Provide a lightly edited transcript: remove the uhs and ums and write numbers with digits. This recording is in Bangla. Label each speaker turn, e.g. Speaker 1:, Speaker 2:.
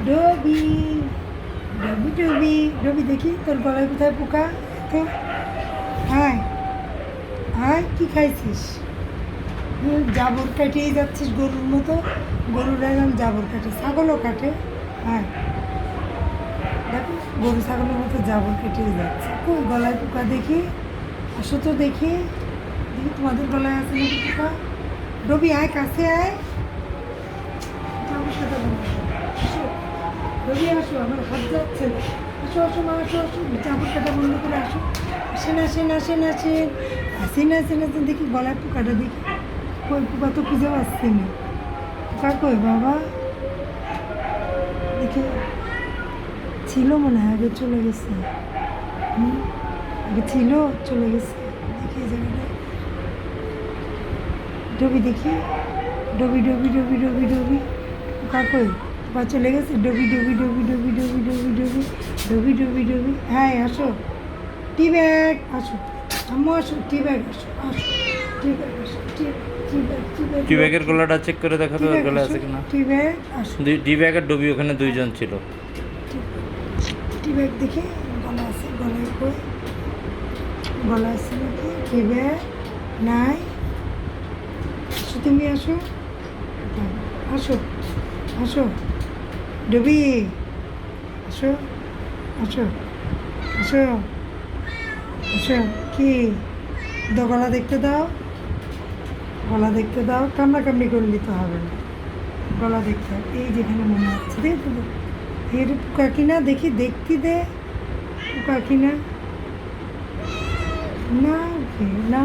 Speaker 1: ডবি ডবি ডবি ডবি দেখি তোর গলায় কোথায় পোকা তো আয় আয় কি খাইছিস জাবর কাটিয়ে যাচ্ছিস গরুর মতো। গরুর এরকম জাবর কাটে, ছাগলও কাটে। হ্যাঁ দেখো গরু ছাগলের মতো জাবর কেটে যাচ্ছে। কই গলায় পোকা দেখি, আসো তো দেখি দেখি তোমাদের গলায় আছে নাকি পোকা। ডবি আয় কাছে আয়, আমার সাথে আসো রবি আসো, আমার হাত যাচ্ছে না। আসো আসো মা আসো আসো, জাবর কাটা বন্ধ করে আসো। আসেন আসেন আসেন আসেন আসেন আসেন আসেন দেখি গলায় পোকাটা দেখি। কই পোকা তো খুঁজে পাচ্ছি না, পোকা কই বাবা দেখে ছিল মনে হয়, আগে চলে গেছে। আগে ছিল চলে গেছে, দেখি এই জায়গাটা ডবি দেখি। ডবি ডবি ডবি ডবি ডবি পোকা কই, পোকা চলে গেছে। ডবি ডবি ডবি ডবি ডবি ডবি ডবি ডবি ডবি ডবি হ্যাঁ আসো টি ব্যাগ আসো, আম্মু আসো টি ব্যাগ আসো আসো টি ব্যাগ আসো টি ব্যাগ টি ব্যাগ
Speaker 2: টি ব্যাগের গলাটা চেক করে দেখা তো ওর গলায় আছে কিনা।
Speaker 1: টি ব্যাগ আসো
Speaker 2: টি ব্যাগ আর ডবি ওখানে দুইজন ছিল।
Speaker 1: টি ব্যাগ দেখে গলা আছে, গলায় কই গলা আছে নাকি? টি ব্যাগ নাই। আসো তুমি আসো আসো আসো ডবি আসো আসো আসো আসো কি গলা দেখতে দাও, গলা দেখতে দাও। কামড়াকামড়ি করলে তো হবে না, গলা দেখতে হবে। এই যেখানে মনে হচ্ছে দেখো এর পোকা কিনা দেখি, দেখতে দে পোকা কিনা। না না